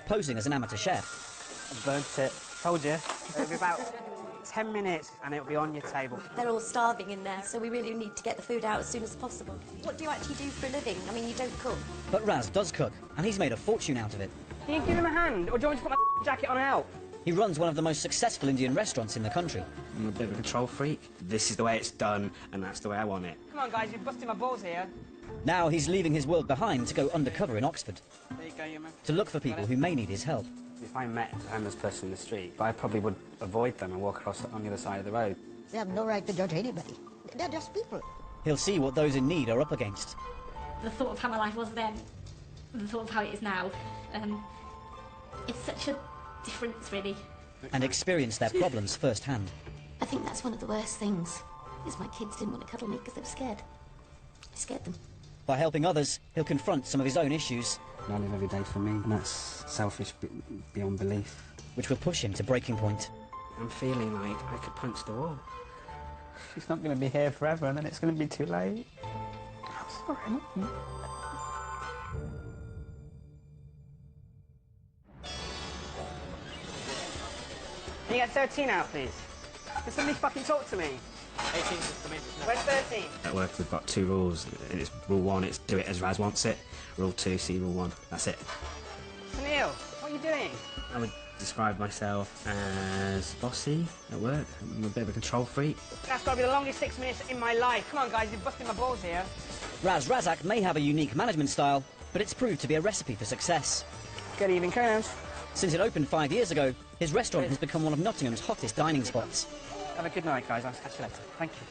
posing as an amateur chef. I burnt it. Told you. It'll be about 10 minutes and it'll be on your table. They're all starving in there, so we really need to get the food out as soon as possible. What do you actually do for a living? I mean, you don't cook. But Raz does cook, and he's made a fortune out of it. Can you give him a hand, or do you want me to put my jacket on and help? He runs one of the most successful Indian restaurants in the country. I'm a bit of a control freak. This is the way it's done, and that's the way I want it. Come on, guys, you're busting my balls here. Now he's leaving his world behind to go undercover in Oxford. There you go, you man. To look for people who may need his help. If I met a homeless person in the street, I probably would avoid them and walk across on the other side of the road. They have no right to judge anybody. They're just people. He'll see what those in need are up against. The thought of how my life was then, the thought of how it is now, it's such a difference, really. And experience their problems firsthand. I think that's one of the worst things, is my kids didn't want to cuddle me because they were scared. I scared them. By helping others, he'll confront some of his own issues. I live every day for me, and that's selfish beyond belief. Which will push him to breaking point. I'm feeling like I could punch the wall. She's not going to be here forever, and then it's going to be too late. I'm sorry. Can you get 13 out, please? Can somebody fucking talk to me? 18 is the minimum. Where's 13? At work, we've got 2 rules. And it's rule 1, it's do it as Raz wants it. Rule 2, see rule 1. That's it. Neil, what are you doing? I would describe myself as bossy at work. I'm a bit of a control freak. That's got to be the longest 6 minutes in my life. Come on, guys, you're busting my balls here. Raz Razak may have a unique management style, but it's proved to be a recipe for success. Good evening, Colonels. Since it opened 5 years ago, his restaurant has become one of Nottingham's hottest dining spots. Have a good night, guys. I'll catch you later. Thank you.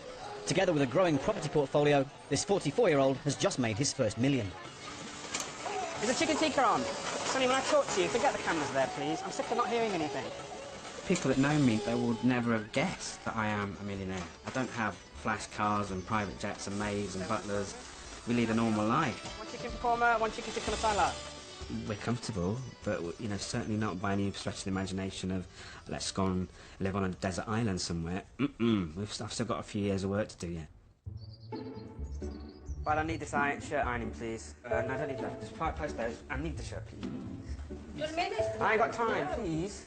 Together with a growing property portfolio, this 44-year-old has just made his first million. Is the chicken tikka on? Sonny, when I talk to you, forget the cameras there, please. I'm sick of not hearing anything. People that know me, they would never have guessed that I am a millionaire. I don't have flash cars and private jets and maids and butlers. We lead a normal life. 1 chicken korma, 1 chicken tikka masala. We're comfortable, but, you know, certainly not by any stretch of the imagination of let's go and live on a desert island somewhere. I've still got a few years of work to do yet. Right, I need this shirt ironing, please. No, I don't need that. Just post those. I need the shirt, please. I ain't got time, please.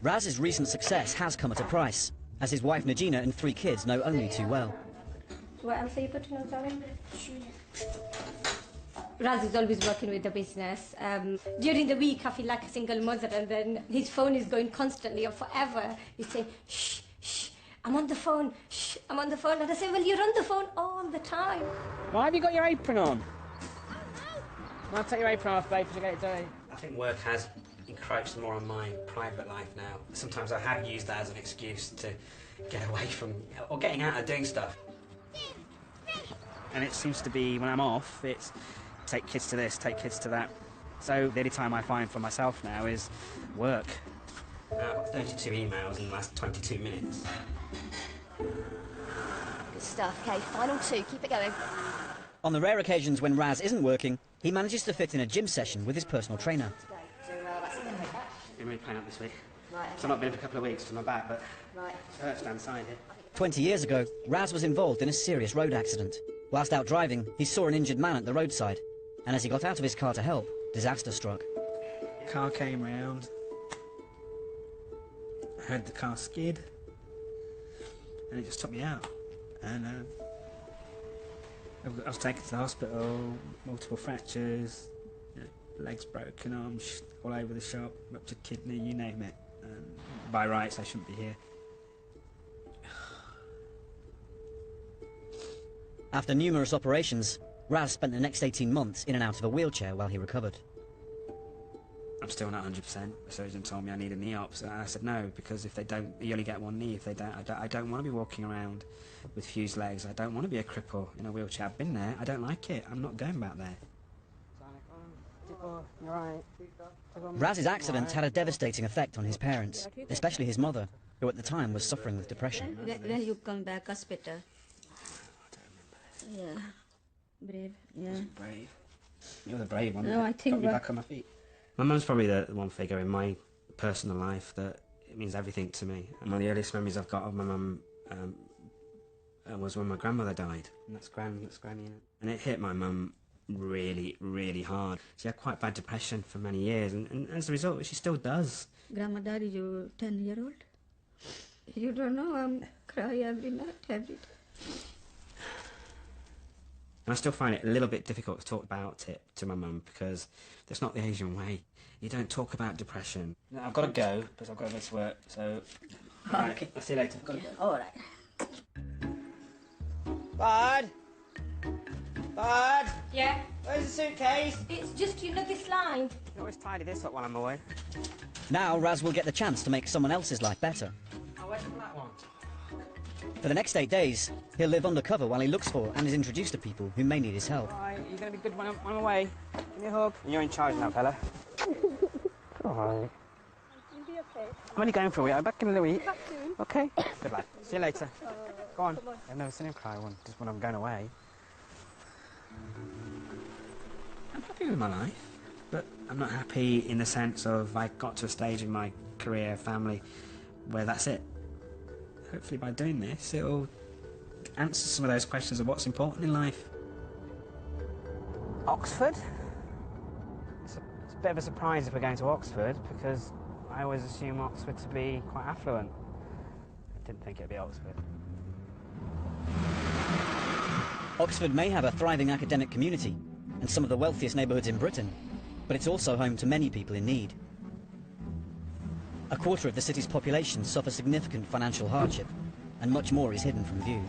Raz's recent success has come at a price, as his wife Najina and 3 kids know only too well. What else are you putting on, darling? Raz is always working with the business. During the week, I feel like a single mother, and then his phone is going constantly or forever. He's saying, shh, shh, I'm on the phone, shh, I'm on the phone. And I say, well, you're on the phone all the time. Why have you got your apron on? I'll take your apron off, babe, to get it dirty. I think work has encroached more on my private life now. Sometimes I have used that as an excuse to get away from, or getting out of doing stuff. And it seems to be, when I'm off, it's take kids to this, take kids to that. So the only time I find for myself now is work. I've got 32 emails in the last 22 minutes. Good stuff. Okay, final 2. Keep it going. On the rare occasions when Raz isn't working, he manages to fit in a gym session with his personal trainer. I'm really playing up this week. Right. So I've not been for a couple of weeks for my back, but Right. it hurts down the side here. 20 years ago, Raz was involved in a serious road accident. Whilst out driving, he saw an injured man at the roadside, and as he got out of his car to help, disaster struck. The car came round. I heard the car skid, and it just took me out. And I was taken to the hospital, multiple fractures, legs broken, arms all over the shop, ruptured kidney, you name it. By rights, I shouldn't be here. After numerous operations, Raz spent the next 18 months in and out of a wheelchair while he recovered. I'm still not 100%. The surgeon told me I need a knee op, and I said no, because if they don't, you only get 1 knee. If they don't, I don't want to be walking around with fused legs. I don't want to be a cripple in a wheelchair. I've been there. I don't like it. I'm not going back there. Raz's accident had a devastating effect on his parents, especially his mother, who at the time was suffering with depression. When you come back hospital? Yeah. Brave, yeah. Brave. You're the brave one. No, I think got me back on my feet. My mum's probably the one figure in my personal life that it means everything to me. And one of the earliest memories I've got of my mum was when my grandmother died. And that's Granny. And it hit my mum really, really hard. She had quite bad depression for many years, and as a result, she still does. Grandmother, you 10-year-old? You don't know, I'm cry every night, every day. And I still find it a little bit difficult to talk about it to my mum because that's not the Asian way. You don't talk about depression. No, I've got to go because I've got to go to work, so... Okay. I'll see you later. All right. Bud? Bud? Yeah? Where's the suitcase? It's just, this line. You can always tidy this up while I'm away. Now Raz will get the chance to make someone else's life better. Oh, where's the black one? For the next 8 days, he'll live undercover while he looks for and is introduced to people who may need his help. Alright, you're going to be good when I'm away. Give me a hug. You're in charge now, fella. Alright. You'll be okay. I'm only going for a week. I'm back in a little week. Back soon. Okay. Good lad. See you later. Go on. I've never seen him cry just when I'm going away. I'm happy with my life, but I'm not happy in the sense of I got to a stage in my career, family, where that's it. Hopefully by doing this, it'll answer some of those questions of what's important in life. Oxford? It's a bit of a surprise if we're going to Oxford, because I always assume Oxford to be quite affluent. I didn't think it'd be Oxford. Oxford may have a thriving academic community and some of the wealthiest neighbourhoods in Britain, but it's also home to many people in need. A quarter of the city's population suffer significant financial hardship, and much more is hidden from view.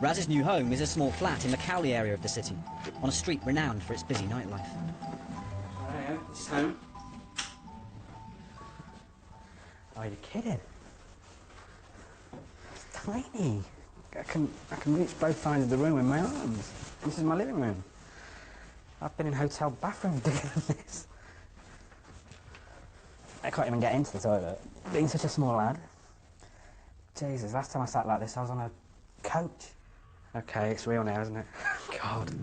Raz's new home is a small flat in the Cowley area of the city, on a street renowned for its busy nightlife. Hello, it's home. Oh, you're kidding. It's tiny. I can reach both sides of the room with my arms. This is my living room. I've been in hotel bathrooms bigger than this. I can't even get into the toilet. Being such a small lad. Jesus, last time I sat like this, I was on a coach. Okay, it's real now, isn't it? God.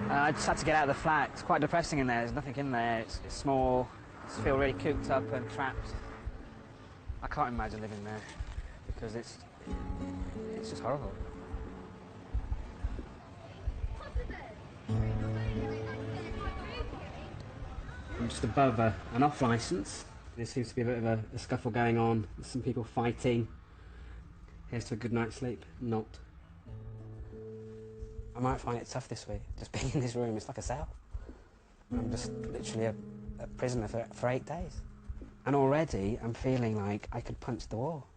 I just had to get out of the flat. It's quite depressing in there. There's nothing in there. It's small. I just feel really cooped up and trapped. I can't imagine living there because it's just horrible. I'm just above an off licence. There seems to be a bit of a scuffle going on. There's some people fighting. Here's to a good night's sleep. Not. I might find it tough this week. Just being in this room, it's like a cell. I'm just literally a prisoner for 8 days. And already I'm feeling like I could punch the wall.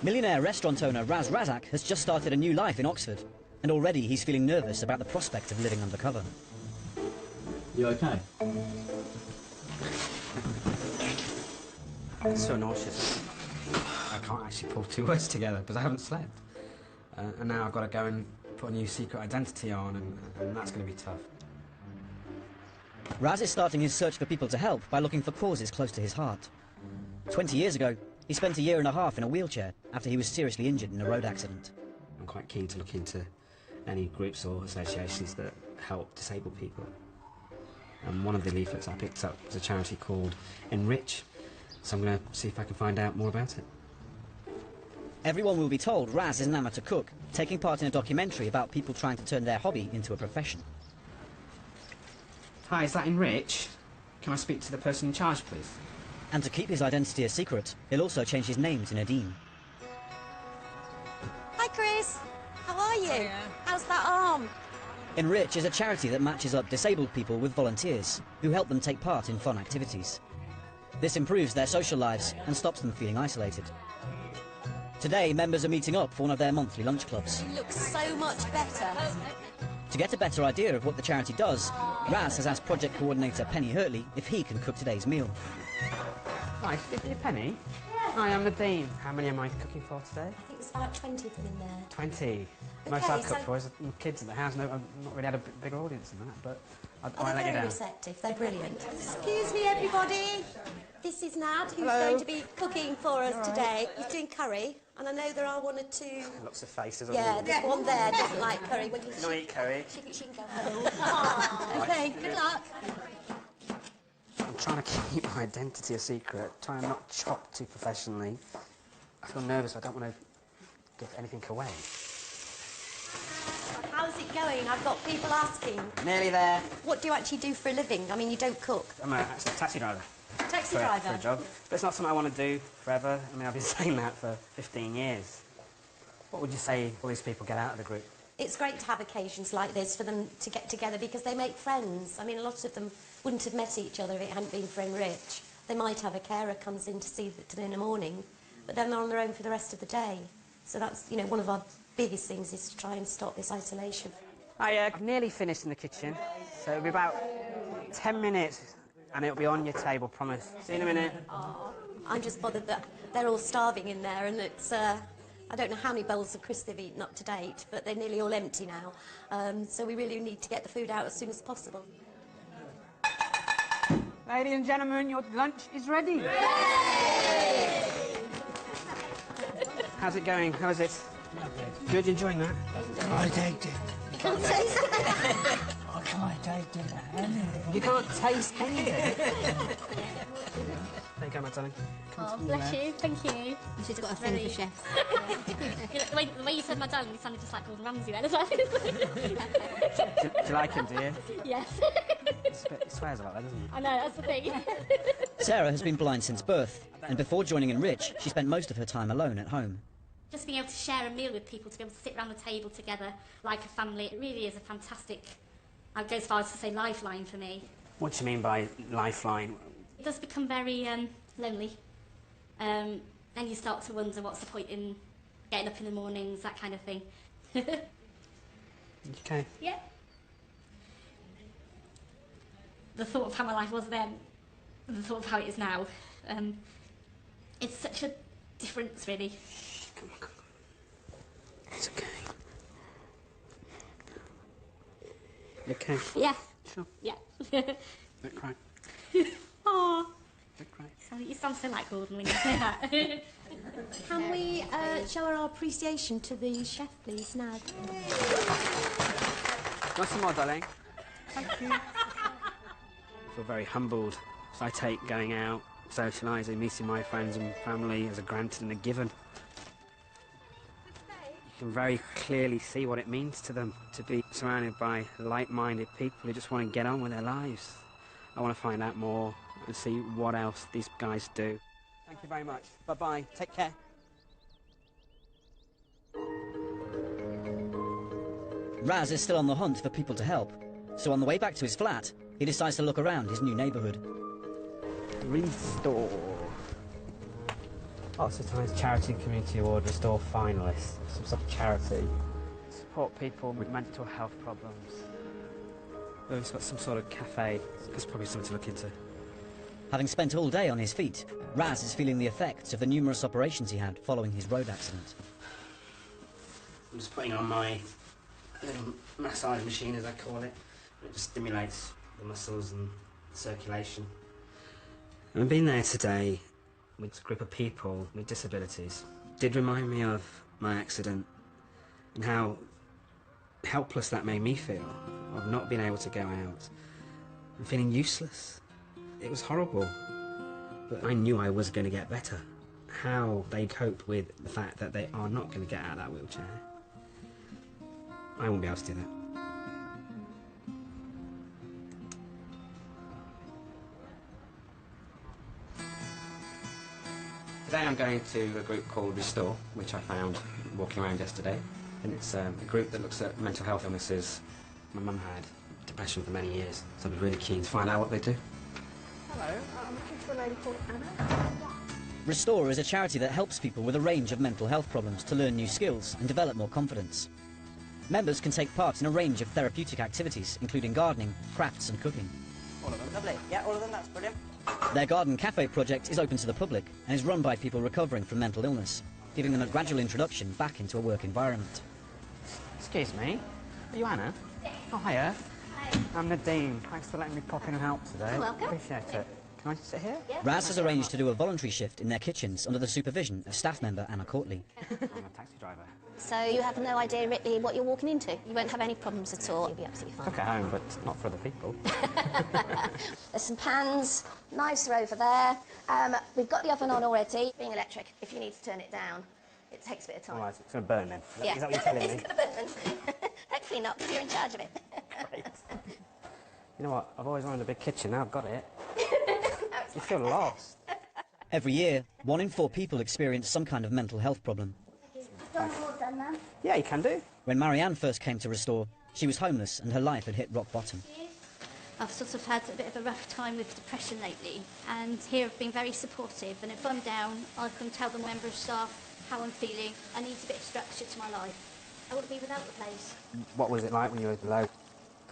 Millionaire restaurant owner Raz Razak has just started a new life in Oxford, and already he's feeling nervous about the prospect of living undercover. You okay? It's so nauseous. I can't actually pull 2 words together because I haven't slept. And now I've got to go and put a new secret identity on, and that's going to be tough. Raz is starting his search for people to help by looking for causes close to his heart. 20 years ago, he spent 1.5 years in a wheelchair after he was seriously injured in a road accident. I'm quite keen to look into any groups or associations that help disabled people. And one of the leaflets I picked up was a charity called Enrich, so I'm going to see if I can find out more about it. Everyone will be told Raz is an amateur cook, taking part in a documentary about people trying to turn their hobby into a profession. Hi, is that Enrich? Can I speak to the person in charge, please? And to keep his identity a secret, he'll also change his name to Nadine. Hi, Chris. How are you? How's that arm? Enrich is a charity that matches up disabled people with volunteers who help them take part in fun activities. This improves their social lives and stops them feeling isolated. Today, members are meeting up for one of their monthly lunch clubs. You look so much better. To get a better idea of what the charity does, Raz has asked project coordinator Penny Hurtley if he can cook today's meal. Hi, Penny. Hi, I'm the Dean. How many am I cooking for today? I think it's about 20 of them in there. 20. Most Okay, I've cooked so- for is kids at the house. No, I've not really had a bigger audience than that, but I Oh, won't they're let you very down. receptive. They're brilliant. Excuse me, everybody. This is Nad, who's going to be cooking for us today. He's doing curry, and I know there are 1 or 2... Lots of faces. Yeah, there's one there doesn't like curry. Well, No, eat curry. she can go home. Okay, good luck. trying to keep my identity a secret, trying to not chop too professionally. I feel nervous, I don't want to give anything away. How's it going? I've got people asking. Nearly there. What do you actually do for a living? I mean, you don't cook. I'm actually a taxi driver. Taxi For driver? a job. But it's not something I want to do forever. I mean, I've been saying that for 15 years. What would you say all these people get out of the group? It's great to have occasions like this for them to get together because they make friends. I mean, a lot of them wouldn't have met each other if it hadn't been for Enrich. They might have a carer comes in to see them in the morning, but then they're on their own for the rest of the day. So that's, you know, one of our biggest things is to try and stop this isolation. I've nearly finished in the kitchen, so it'll be about 10 minutes and it'll be on your table, promise. See you in a minute. Oh, I'm just bothered that they're all starving in there and it's, I don't know how many bowls of crisps they've eaten up to date, but they're nearly all empty now. So we really need to get the food out as soon as possible. Ladies and gentlemen, your lunch is ready. How's it going? How is it? Good, you enjoying that? I taste it. You can't taste it. I can't taste it. Anything. You can't taste anything. There you go, my darling. Oh, bless you. Thank you. She's got a thing for chefs. The way you said my darling, you sounded just like Gordon Ramsay then as well. Do you like him, do you? Yes. He swears a lot, doesn't he? I know, that's the thing. Sarah has been blind since birth, and before joining Enrich, she spent most of her time alone at home. Just being able to share a meal with people, to be able to sit around the table together like a family, it really is a fantastic, I'd go as far as to say lifeline for me. What do you mean by lifeline? It does become very lonely. Then you start to wonder what's the point in getting up in the mornings, that kind of thing. Okay. Yeah. The thought of how my life was then, and the thought of how it is now, it's such a difference, really. Come on. It's okay. You okay? Yeah. Sure. Yeah. Don't cry. Aww. Don't cry. You sound so like Gordon when you say that. Can we show our appreciation to the chef, please, Nad? Want some more, darling? Thank you. I feel very humbled. So I take going out, socialising, meeting my friends and family as a granted and a given. You can very clearly see what it means to them to be surrounded by like-minded people who just want to get on with their lives. I want to find out more and see what else these guys do. Thank you very much. Bye-bye. Take care. Raz is still on the hunt for people to help, so on the way back to his flat, he decides to look around his new neighbourhood. Restore. Oh, sometimes Charity Community Award Restore finalist. Some sort of charity. Support people with mental health problems. Oh, it's got some sort of cafe. That's probably something to look into. Having spent all day on his feet, Raz is feeling the effects of the numerous operations he had following his road accident. I'm just putting on my little massage machine, as I call it. It just stimulates the muscles and circulation. And being there today with a group of people with disabilities did remind me of my accident and how helpless that made me feel, of not being able to go out and feeling useless. It was horrible, but I knew I was going to get better. How they cope with the fact that they are not going to get out of that wheelchair, I won't be able to do that. Today I'm going to a group called Restore, which I found walking around yesterday. And it's a group that looks at mental health illnesses. My mum had depression for many years, so I was really keen to find out what they do. Hello, I'm looking for a lady called Anna. Restore is a charity that helps people with a range of mental health problems to learn new skills and develop more confidence. Members can take part in a range of therapeutic activities, including gardening, crafts and cooking. All of them? Lovely. Yeah, all of them, that's brilliant. Their garden cafe project is open to the public and is run by people recovering from mental illness, giving them a gradual introduction back into a work environment. Excuse me, are you Anna? Oh, hiya. Hi. I'm Nadine. Thanks for letting me pop in and help today. You're welcome. Appreciate it. Can Can I sit here? Yeah. Raz has arranged to do a voluntary shift in their kitchens under the supervision of staff member Anna Courtley. I'm a taxi driver. So you have no idea really what you're walking into. You won't have any problems at all. You'll be absolutely fine. Cook at home, but not for other people. There's some pans, knives are over there. We've got the oven on already. Being electric, if you need to turn it down, it takes a bit of time. All right, it's going to burn then. Yeah. Is that what you're telling me? It's going to burn. Hopefully not, because you're in charge of it. Great. You know what? I've always wanted a big kitchen. Now I've got it. You feel lost. Every year, 1 in 4 people experience some kind of mental health problem. Yeah, you can do. When Marianne first came to Restore, she was homeless and her life had hit rock bottom. I've sort of had a bit of a rough time with depression lately, and here have been very supportive, and if I'm down, I can tell the member of staff how I'm feeling. I need a bit of structure to my life. I wouldn't be without the place. What was it like when you were low?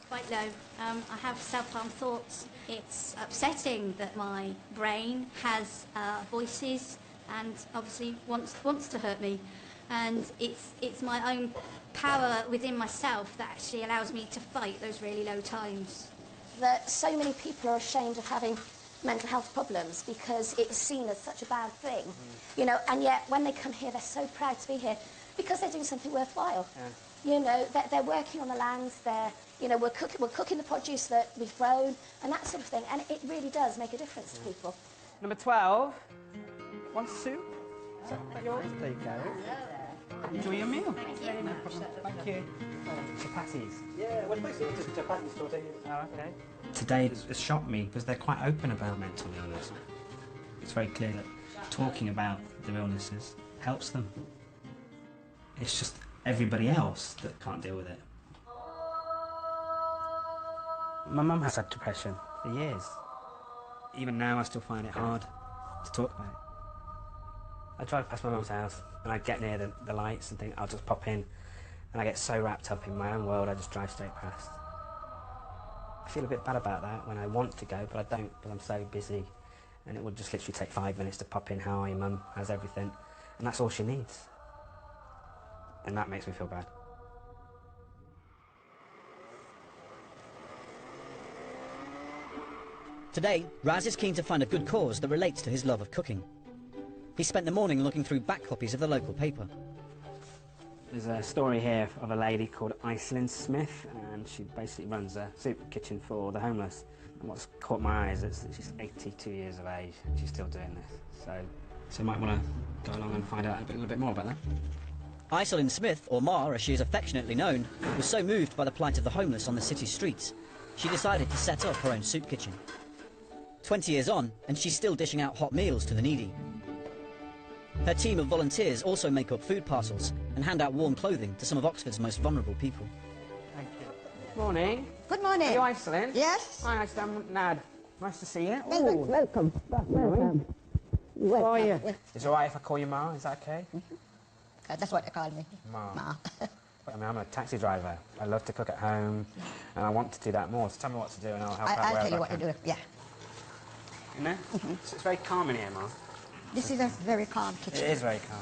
Quite low. I have self-harm thoughts. It's upsetting that my brain has voices and obviously wants to hurt me. And it's my own power within myself that actually allows me to fight those really low times. That so many people are ashamed of having mental health problems because it's seen as such a bad thing, you know, and yet when they come here, they're so proud to be here because they're doing something worthwhile. Yeah. You know, they're working on the land, you know, we're cooking the produce that we've grown and that sort of thing, and it really does make a difference to people. Number 12. One soup. Is that yours? There you go. Enjoy your meal. Thank you very much. Thank you. Chapatis. Yeah, well, basically just chapati store. Oh, okay. Today has shocked me because they're quite open about mental illness. It's very clear that talking about their illnesses helps them. It's just everybody else that can't deal with it. My mum has had depression for years. Even now I still find it hard to talk about it. I drive past my mum's house and I get near the lights and think I'll just pop in, and I get so wrapped up in my own world I just drive straight past. I feel a bit bad about that when I want to go, but I don't because I'm so busy, and it would just literally take 5 minutes to pop in. How are you, Mum? How's everything? And that's all she needs. And that makes me feel bad. Today, Raz is keen to find a good cause that relates to his love of cooking. He spent the morning looking through back copies of the local paper. There's a story here of a lady called Iselin Smith, and she basically runs a soup kitchen for the homeless. And what's caught my eye is that she's 82 years of age and she's still doing this. So you might want to go along and find out a little bit more about that. Iselin Smith, or Ma as she is affectionately known, was so moved by the plight of the homeless on the city streets, she decided to set up her own soup kitchen. 20 years on, and she's still dishing out hot meals to the needy. Her team of volunteers also make up food parcels and hand out warm clothing to some of Oxford's most vulnerable people. Thank you. Morning. Good morning. Are you Iselin? Yes. Hi, I'm Nad. Nice to see you. Welcome. Welcome. How are you? Is it all right if I call you Ma? Is that okay? That's what they call me. Ma. I mean, I'm a taxi driver. I love to cook at home, and I want to do that more. So tell me what to do, and I'll help out I'll wherever tell you I what can. to do. Yeah. You know? It's very calm in here, Ma. This is a very calm It kitchen. is very calm.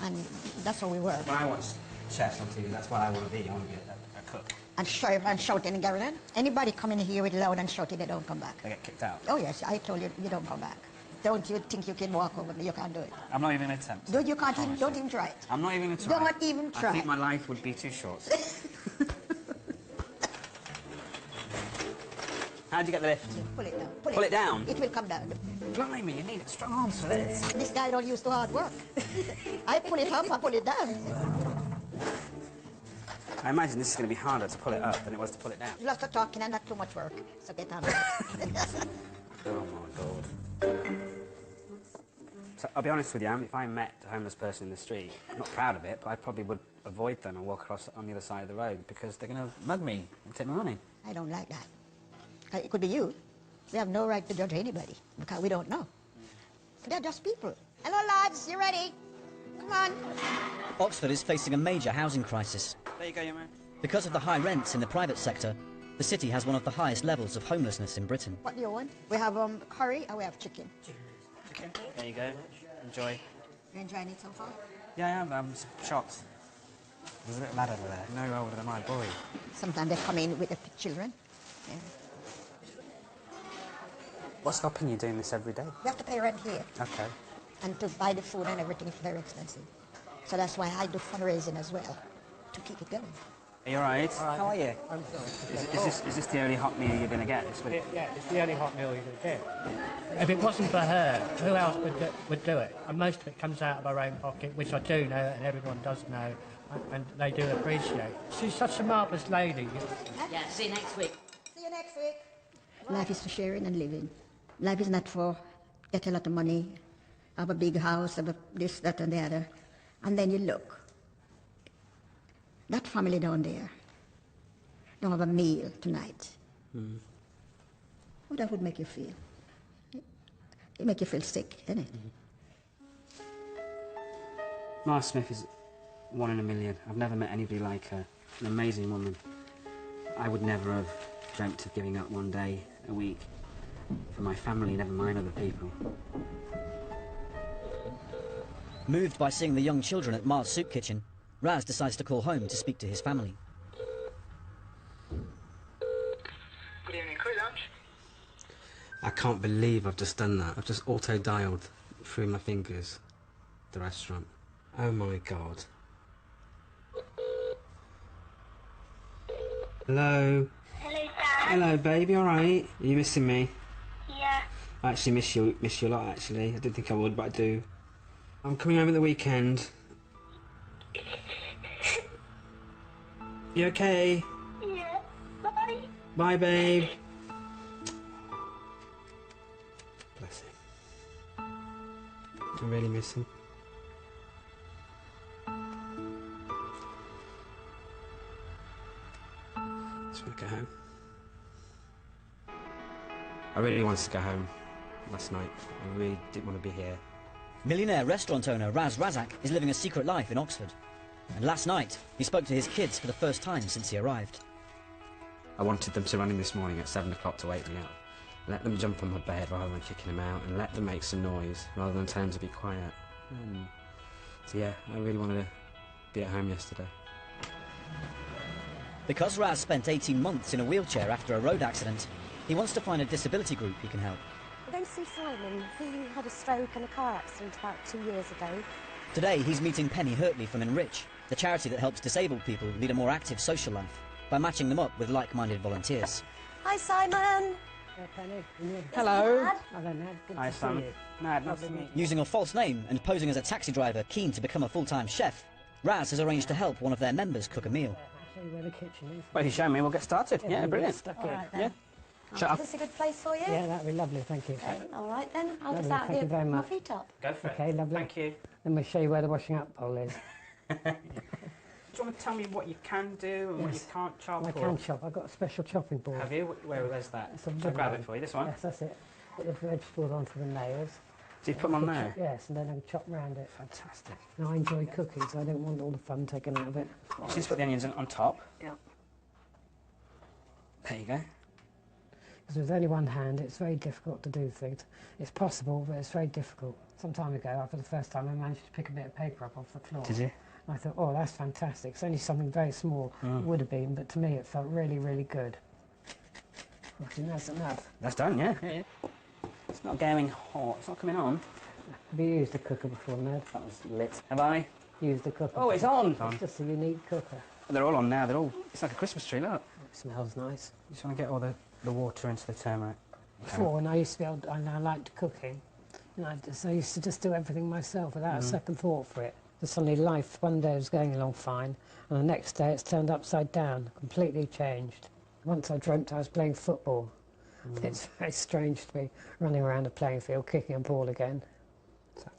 And that's how we work. When I watch chefs on TV, that's what I want to be. I want to be a cook. And shouting and Garland. Anybody coming here with loud and shouting, they don't come back. They get kicked out. Oh yes, I told you, you don't come back. Don't you think you can walk over me? You can't do it. I'm not even going to attempt. No, you can't even, don't even try it. I'm not even going to try. Don't even try. I think my life would be too short. How'd you get the lift? Pull it down. Pull it down? It will come down. Blimey, you need strong arms for this. This guy don't use to hard work. I pull it up, I pull it down. I imagine this is going to be harder to pull it up than it was to pull it down. Lots of talking and not too much work. So get on. Oh my God. So I'll be honest with you, if I met a homeless person in the street, I'm not proud of it, but I probably would avoid them and walk across on the other side of the road because they're going to mug me and take my money. I don't like that. It could be you. We have no right to judge anybody because we don't know. They're just people. Hello, lads. You ready? Come on. Oxford is facing a major housing crisis. There you go, young man. Because of the high rents in the private sector, the city has one of the highest levels of homelessness in Britain. What do you want? We have curry and we have chicken. Chicken. There you go. Enjoy. You enjoying it so far? Yeah, I am. Shocked. There's a little lad over there. No older than my boy. Sometimes they come in with the children. Yeah. What's stopping you doing this every day? We have to pay rent here. Okay. And to buy the food and everything is very expensive. So that's why I do fundraising as well, to keep it going. Are you all right? How are you? I'm sorry. Is this the only hot meal you're going to get this week? Yeah, it's the only hot meal you're going to get. If it wasn't for her, who else would do it? And most of it comes out of our own pocket, which I do know, and everyone does know, and they do appreciate. She's such a marvellous lady. Yeah, see you next week. See you next week. Life is for sharing and living. Life is not for get a lot of money, have a big house, have a this, that, and the other. And then you look. That family down there don't have a meal tonight. How that would make you feel? It make you feel sick, doesn't it? Mara Smith is 1 in a million. I've never met anybody like her. An amazing woman. I would never have dreamt of giving up one day a week for my family, never mind other people. Moved by seeing the young children at Ma's soup kitchen, Raz decides to call home to speak to his family. Good evening, crew lunch. I can't believe I've just done that. I've just auto-dialed through my fingers the restaurant. Oh my God. Hello? Hello, Dad. Hello, baby, alright? Are you missing me? Yeah. I actually miss you a lot, actually. I didn't think I would, but I do. I'm coming home at the weekend. You okay? Yeah. Bye. Bye, babe. Bless him. I really miss him. Just want to go home. I really wanted to go home last night. I really didn't want to be here. Millionaire restaurant owner Raz Razak is living a secret life in Oxford. And last night, he spoke to his kids for the first time since he arrived. I wanted them to run in this morning at 7 o'clock to wake me up. Let them jump on my bed rather than kicking them out, and let them make some noise rather than tell them to be quiet. So yeah, I really wanted to be at home yesterday. Because Raz spent 18 months in a wheelchair after a road accident, he wants to find a disability group he can help. We're going to see Simon. He had a stroke and a car accident about 2 years ago. Today, he's meeting Penny Hurtley from Enrich, the charity that helps disabled people lead a more active social life by matching them up with like-minded volunteers. Hi, Simon. Penny. Hello. Dad. Hello, Ned. Good Hi, to see Simon. you. Nice to meet you. Using a false name and posing as a taxi driver keen to become a full-time chef, Raz has arranged to help one of their members cook a meal. I'll show you where the kitchen is. Well, if you show me, we'll get started. Yeah, we'll brilliant. get stuck All in. right, then. Yeah. Shut up. Is this a good place for you? Yeah, that'd be lovely, thank you. Okay, all right, then. I'll Lovely, just out thank here you very put my much. feet up. Go for Okay, it. lovely. Thank you. Then we'll show you where the washing up pole is. Do you want to tell me what you can do and what you Yes. can't chop? I can chop. I've got a special chopping board. Have you? Where's that? It's a I'll wood grab one. it for you. This one? Yes, that's it. Put the vegetables onto the nails. So you put them on I can there? chop- Yes, and then I can chop round it. Fantastic. Now I enjoy cooking, so I don't want all the fun taken out of it. So just put the onions on top. Yeah. There you go. Because with only one hand, it's very difficult to do things. It's possible, but it's very difficult. Some time ago, for the first time, I managed to pick a bit of paper up off the floor. Did you? And I thought, oh, that's fantastic. It's only something very small. It would have been, but to me, it felt really, really good. I think that's enough. That's done, yeah. It's not going hot. It's not coming on. Have you used a cooker before, Ned? That was lit. Have I? Used a cooker. Oh, it's on. It's just a unique cooker. They're all on now. They're all. It's like a Christmas tree. Look. It smells nice. You just want to get all the water into the turmeric. Before, when I used to be able to, and I liked cooking, and I used to just do everything myself without a second thought for it. But suddenly life, one day was going along fine, and the next day it's turned upside down, completely changed. Once I dreamt I was playing football. It's very strange to be running around a playing field, kicking a ball again.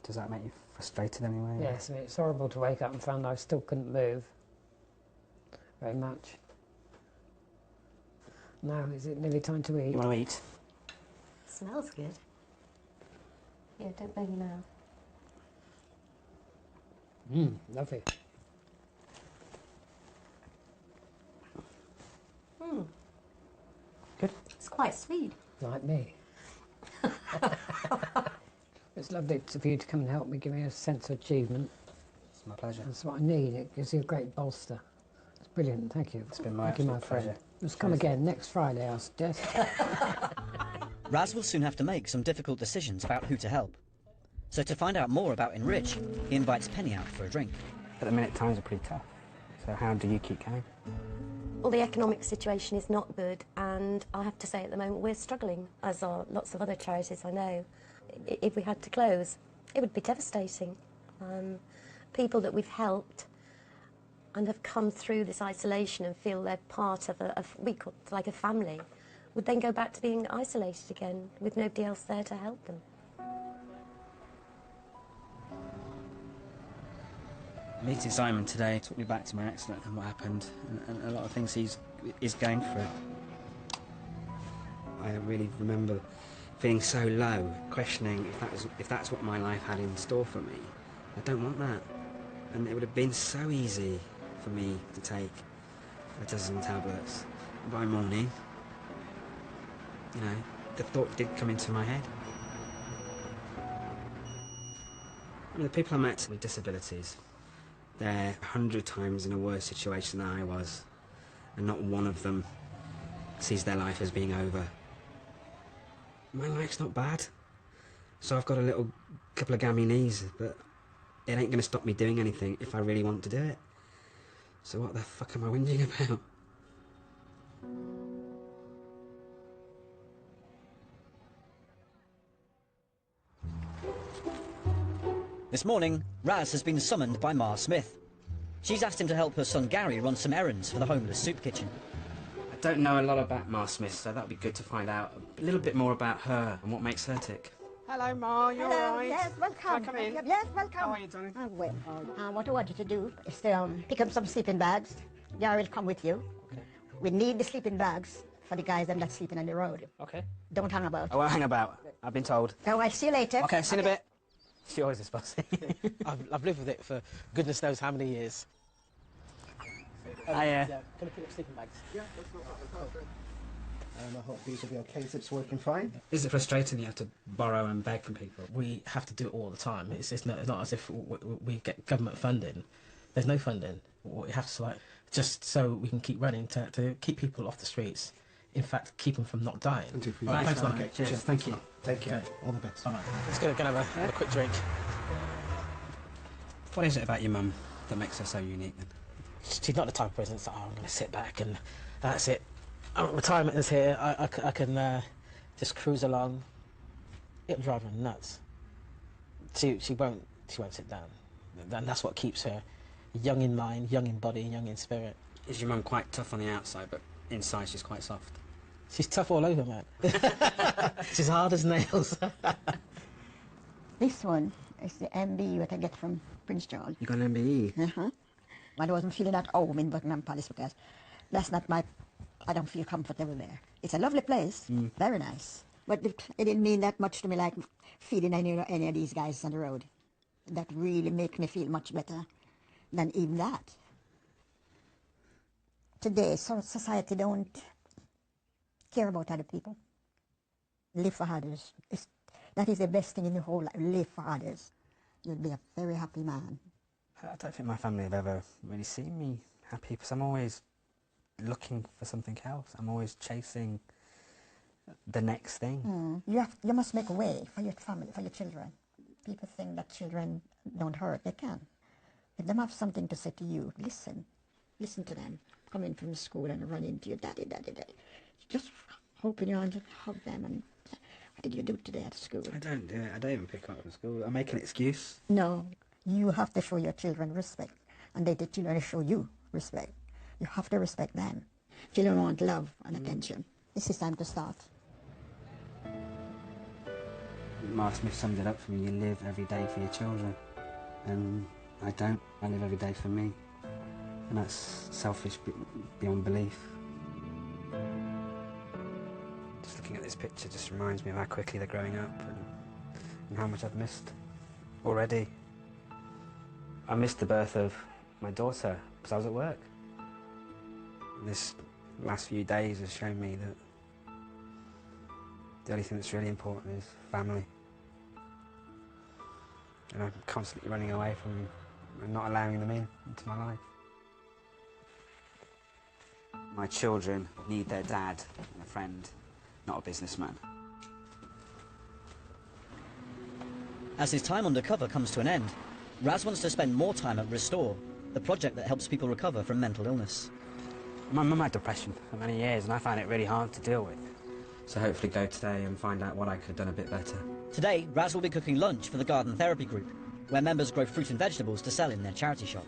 Does that make you frustrated anyway? Yes, I mean, it's horrible to wake up and find I still couldn't move very much. Now, is it nearly time to eat? You want to eat? Smells good. Yeah, don't bang your mouth. Lovely. Good. It's quite sweet. Like me. It's lovely for you to come and help me, give me a sense of achievement. It's my pleasure. That's what I need. It gives you a great bolster. It's brilliant. Thank you. It's been my Thank you, my absolute friend. pleasure. Let's come again next Friday, I suggest. Raz will soon have to make some difficult decisions about who to help. So to find out more about Enrich, he invites Penny out for a drink. At the minute, times are pretty tough. So how do you keep going? Well, the economic situation is not good, and I have to say at the moment we're struggling, as are lots of other charities I know. If we had to close, it would be devastating. People that we've helped and have come through this isolation and feel they're part of we call it like a family, would then go back to being isolated again with nobody else there to help them. Meeting Simon today took me back to my accident and what happened, and a lot of things he's going through. I really remember feeling so low, questioning if that's what my life had in store for me. I don't want that. And it would have been so easy for me to take a dozen tablets. By morning, you know, the thought did come into my head. I mean, the people I met with disabilities, they're 100 times in a worse situation than I was, and not one of them sees their life as being over. My life's not bad, so I've got a couple of gammy knees, but it ain't going to stop me doing anything if I really want to do it. So what the fuck am I whinging about? This morning, Raz has been summoned by Ma Smith. She's asked him to help her son Gary run some errands for the homeless soup kitchen. I don't know a lot about Ma Smith, so that would be good to find out a little bit more about her and what makes her tick. Hello, Ma. You all right? Yes, welcome. Can I come in? Yes, welcome. How are you, darling? Well, what I want you to do is to pick up some sleeping bags. Gary will come with you. Okay. We need the sleeping bags for the guys that are sleeping on the road. Okay. Don't hang about. I won't hang about. I've been told. Oh, I'll see you later. Okay, see you in a bit. She always is bossy. I've lived with it for goodness knows how many years. Yeah, can I pick up sleeping bags? Yeah, that's not bad. I hope these will be okay, so it's working fine. Is it frustrating you have to borrow and beg from people? We have to do it all the time. It's not as if we get government funding. There's no funding. We have to, like, just so we can keep running to keep people off the streets. In fact, keep them from not dying. Right, thanks, man. Okay, Cheers. Thank you. Take care. Okay. All the best. All right. Let's go have a quick drink. What is it about your mum that makes her so unique then? She's not the type of person that's like, oh, I'm going to sit back and that's it. Retirement is here. I can just cruise along. It'll drive her nuts. She won't sit down. And that's what keeps her young in mind, young in body, young in spirit. Is your mum quite tough on the outside, but inside she's quite soft? She's tough all over, man. She's hard as nails. This one is the MBE that I get from Prince George. You got an MBE? Uh-huh. I wasn't feeling at home in Buckingham Palace because that's not I don't feel comfortable there. It's a lovely place, very nice. But it didn't mean that much to me like feeding any of these guys on the road. That really make me feel much better than even that. Today, society don't care about other people. Live for others. That is the best thing in the whole life. Live for others. You'll be a very happy man. I don't think my family have ever really seen me happy because I'm always looking for something else. I'm always chasing the next thing. You must make a way for your family, for your children. People think that children don't hurt. They can. If they have something to say to you, listen. Listen to them. Come in from school and run into your daddy. Just open your arms and hug them. And what did you do today at school? I don't do it. I don't even pick up from school. I make an excuse. No, you have to show your children respect, and the children show you respect. You have to respect them. Children want love and attention. This is time to start. Mark Smith summed it up for me. You live every day for your children. And I don't. I live every day for me. And that's selfish beyond belief. Just looking at this picture just reminds me of how quickly they're growing up and how much I've missed already. I missed the birth of my daughter because I was at work. This last few days has shown me that the only thing that's really important is family. And I'm constantly running away from them and not allowing them into my life. My children need their dad and a friend, not a businessman. As his time undercover comes to an end, Raz wants to spend more time at Restore, the project that helps people recover from mental illness. My mum had depression for many years and I found it really hard to deal with. So hopefully go today and find out what I could have done a bit better. Today, Raz will be cooking lunch for the Garden Therapy Group, where members grow fruit and vegetables to sell in their charity shop.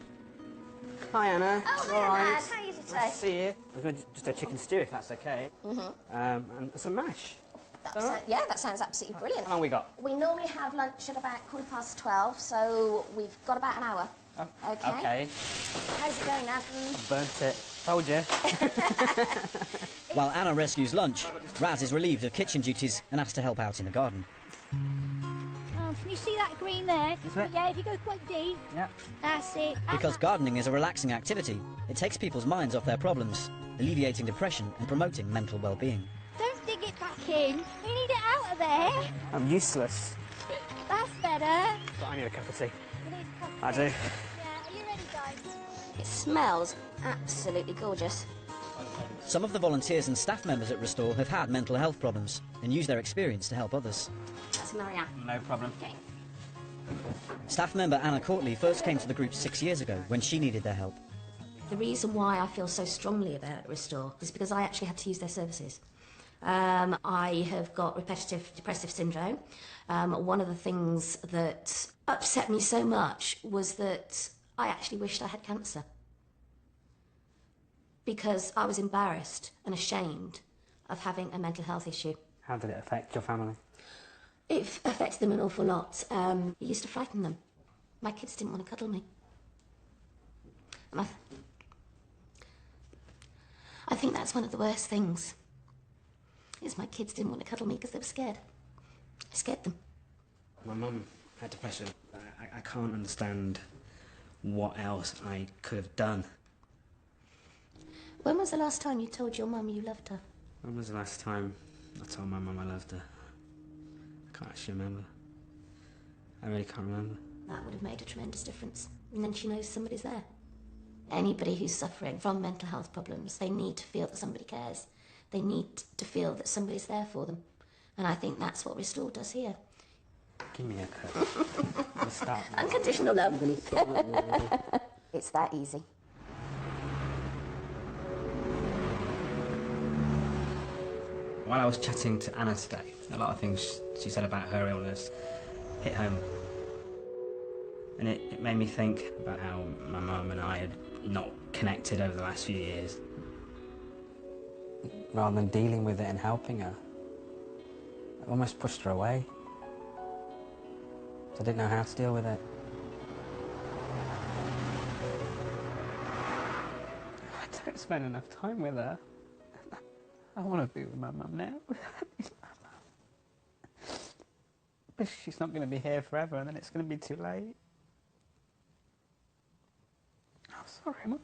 Hi Anna. Oh, All hi, right. Dad. How are you today? Nice to see you. I'm going to just do a chicken stew if that's okay. And some mash. Yeah, that sounds absolutely brilliant. How long we got? We normally have lunch at about 12:15, so we've got about an hour. Oh, Okay. okay. How's it going, Adam? Burnt it. Told you. While Anna rescues lunch, Raz is relieved of kitchen duties and asked to help out in the garden. Can you see that green there? Yeah, if you go quite deep. Yeah. That's it. Because gardening is a relaxing activity, it takes people's minds off their problems, alleviating depression and promoting mental well-being. Don't dig it back in. We need it out of there. I'm useless. That's better. But I need a cup of tea. You need a cup of I tea. do. Yeah, are you ready, guys? It smells absolutely gorgeous. Some of the volunteers and staff members at Restore have had mental health problems and use their experience to help others. That's Marianne. No problem. Okay. Staff member Anna Courtley first came to the group 6 years ago when she needed their help. The reason why I feel so strongly about Restore is because I actually had to use their services. I have got repetitive depressive syndrome. One of the things that upset me so much was that I actually wished I had cancer. Because I was embarrassed and ashamed of having a mental health issue. How did it affect your family? It affected them an awful lot. It used to frighten them. My kids didn't want to cuddle me. And I think that's one of the worst things, is my kids didn't want to cuddle me because they were scared. I scared them. My mum had depression. I can't understand what else I could have done. When was the last time you told your mum you loved her? When was the last time I told my mum I loved her? I can't actually remember. I really can't remember. That would have made a tremendous difference. And then she knows somebody's there. Anybody who's suffering from mental health problems, they need to feel that somebody cares. They need to feel that somebody's there for them. And I think that's what Restore does here. Give me a cup. I'll start now. Unconditional love. It's that easy. While I was chatting to Anna today, a lot of things she said about her illness hit home. And it made me think about how my mum and I had not connected over the last few years. Rather than dealing with it and helping her, I almost pushed her away. So I didn't know how to deal with it. I don't spend enough time with her. I want to be with my mum now. But she's not going to be here forever and then it's going to be too late. Oh, sorry, Mum.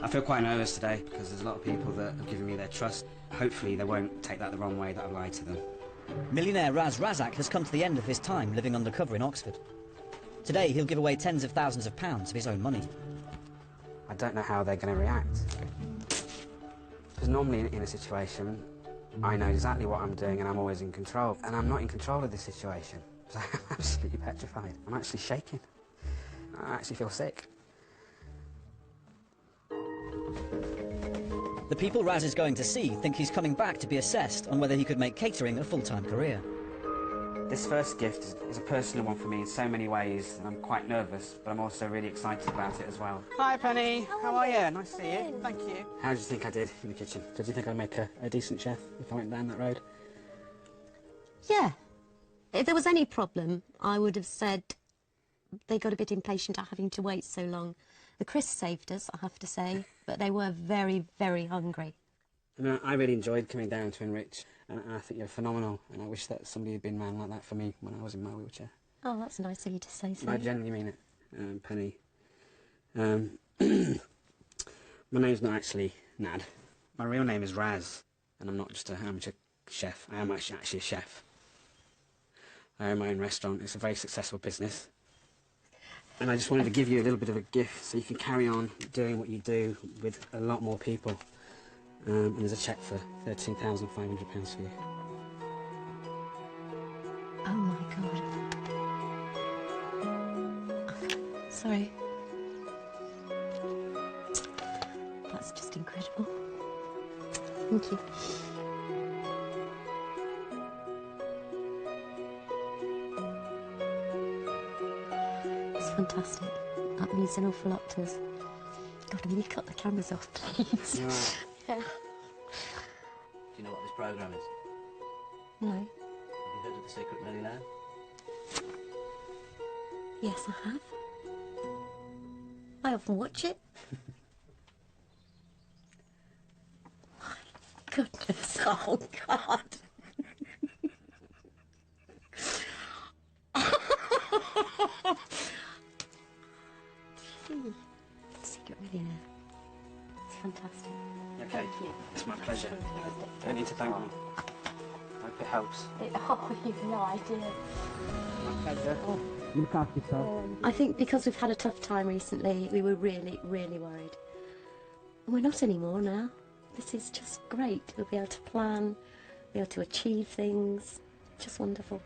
I feel quite nervous today because there's a lot of people that have given me their trust. Hopefully they won't take that the wrong way that I've lied to them. Millionaire Raz Razak has come to the end of his time living undercover in Oxford. Today he'll give away tens of thousands of pounds of his own money. I don't know how they're going to react. Because normally in a situation, I know exactly what I'm doing and I'm always in control. And I'm not in control of this situation. So I'm absolutely petrified. I'm actually shaking. I actually feel sick. The people Raz is going to see think he's coming back to be assessed on whether he could make catering a full-time career. This first gift is a personal one for me in so many ways, and I'm quite nervous, but I'm also really excited about it as well. Hi, Penny. How are you? Nice to see you. Thank you. How do you think I did in the kitchen? Did you think I'd make a decent chef if I went down that road? Yeah. If there was any problem, I would have said they got a bit impatient at having to wait so long. The crisps saved us, I have to say, but they were very, very hungry. And I really enjoyed coming down to enrich, and I think you're phenomenal, and I wish that somebody had been man like that for me when I was in my wheelchair. Oh, that's nice of you to say so. I genuinely mean it, Penny. My name's not actually Nad. My real name is Raz, and I'm not just an amateur chef. I am actually a chef. I own my own restaurant. It's a very successful business. And I just wanted to give you a little bit of a gift so you can carry on doing what you do with a lot more people. And there's a cheque for £13,500 for you. Oh my God. Sorry. That's just incredible. Thank you. It's fantastic. That means an awful lot to us. God, will you cut the cameras off, please? You all right? Yeah. Do you know what this programme is? No. Have you heard of The Secret Millionaire? Yes, I have. I often watch it. My goodness. Oh, God. Gee. Secret Millionaire. It's fantastic. Okay. Thank you. It's my pleasure. You don't need to thank me. I hope it helps. Oh, you've no idea. My pleasure. You look after yourself. I think because we've had a tough time recently, we were really, really worried. And we're not anymore now. This is just great. We'll be able to plan, be able to achieve things. Just wonderful.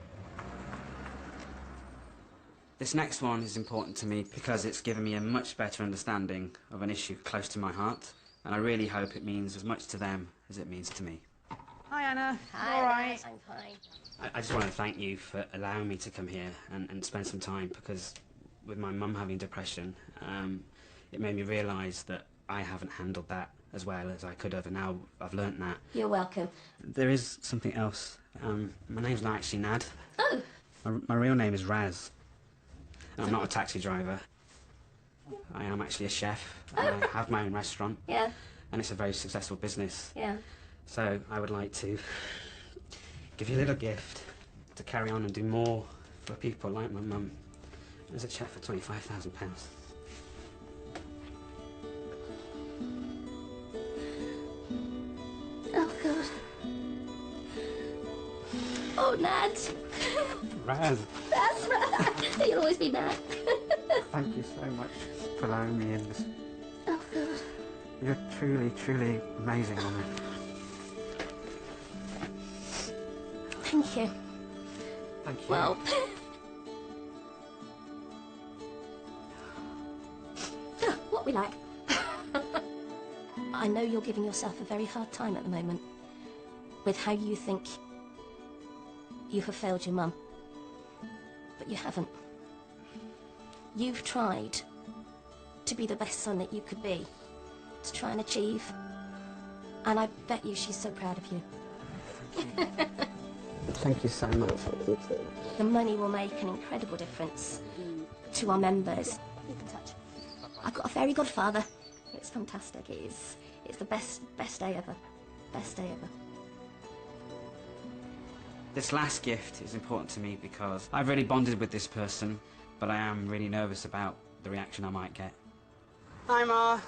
This next one is important to me because it's given me a much better understanding of an issue close to my heart, and I really hope it means as much to them as it means to me. Hi, Anna. Hi, All right. I'm fine. I just want to thank you for allowing me to come here and spend some time, because with my mum having depression, it made me realise that I haven't handled that as well as I could have, and now I've learnt that. You're welcome. There is something else. My name's not actually Nad. Oh. My real name is Raz. I'm not a taxi driver. I am actually a chef, and I have my own restaurant. Yeah. And it's a very successful business. Yeah. So I would like to give you a little gift to carry on and do more for people like my mum. There's a cheque for £25,000. Oh, God. Oh, Nad. Raz, That's right. You'll always be Nad. thank you so much for allowing me in this. Oh, God. You're truly, truly amazing woman. Thank you. Thank you. Well. What we like. I know you're giving yourself a very hard time at the moment with how you think you have failed your mum. But you haven't. You've tried to be the best son that you could be, to try and achieve. And I bet you she's so proud of you. Thank you so much. The money will make an incredible difference to our members. You can touch. I've got a fairy godfather. It's fantastic. It's the best day ever. Best day ever. This last gift is important to me because I've really bonded with this person, but I am really nervous about the reaction I might get. Hi, Ma.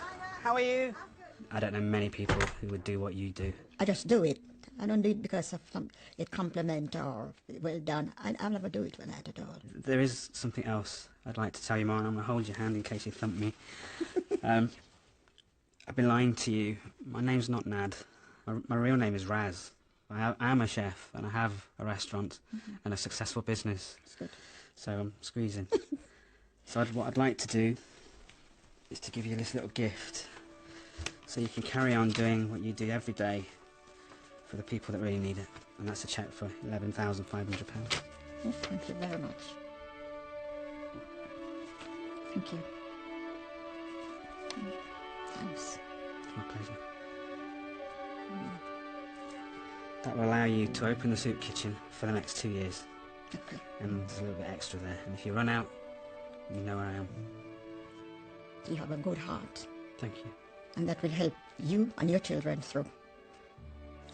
How are you? I don't know many people who would do what you do. I just do it. I don't do it because of a compliment or well done. I'll never do it when I at all. There is something else I'd like to tell you, Ma, and I'm going to hold your hand in case you thump me. I've been lying to you. My name's not Nad. My real name is Raz. I am a chef, and I have a restaurant and a successful business. That's good. So I'm squeezing. So what I'd like to do is to give you this little gift so you can carry on doing what you do every day for the people that really need it. And that's a cheque for £11,500. Oh, thank you very much. Thank you. Thanks. My pleasure. That will allow you to open the soup kitchen for the next 2 years. Okay. And there's a little bit extra there. And if you run out, you know where I am. You have a good heart. Thank you. And that will help you and your children through.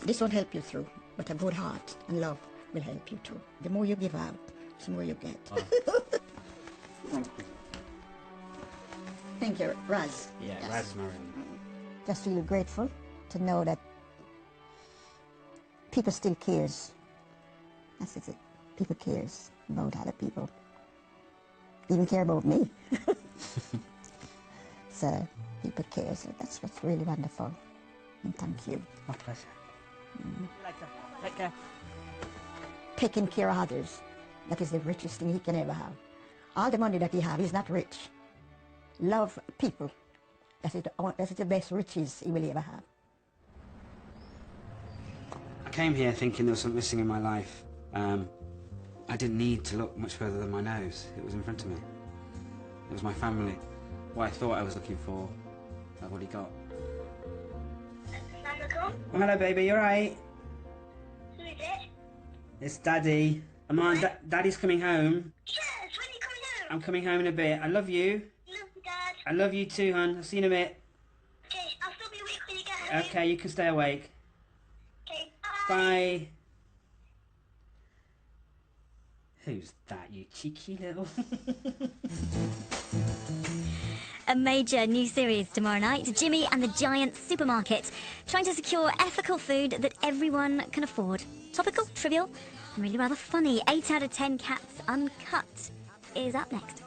This won't help you through, but a good heart and love will help you through. The more you give out, the more you get. Thank you. Thank you, Raz. Yeah, Yes. Raz is my real name. Just really grateful to know that people still cares. That's it. People cares about other people. even care about me. So people care, so that's what's really wonderful. And thank you. My pleasure. Take care. Taking care of others, that is the richest thing he can ever have. All the money that he has, he's not rich. Love people, that is the best riches he will ever have. I came here thinking there was something missing in my life. I didn't need to look much further than my nose. It was in front of me. It was my family. What I thought I was looking for, I've already got. Oh, hello, baby. You alright? Who is it? It's Daddy. Come on, Daddy's coming home. Yes, when are you coming home? I'm coming home in a bit. I love you. Love you, Dad. I love you too, hon. I'll see you in a bit. Okay, I'll still be awake when you get home. Okay, you can stay awake. Okay, Bye. Who's that, you cheeky little... A major new series tomorrow night, Jimmy and the Giant Supermarket, trying to secure ethical food that everyone can afford. Topical, trivial, and really rather funny. 8 out of 10 Cats Uncut is up next.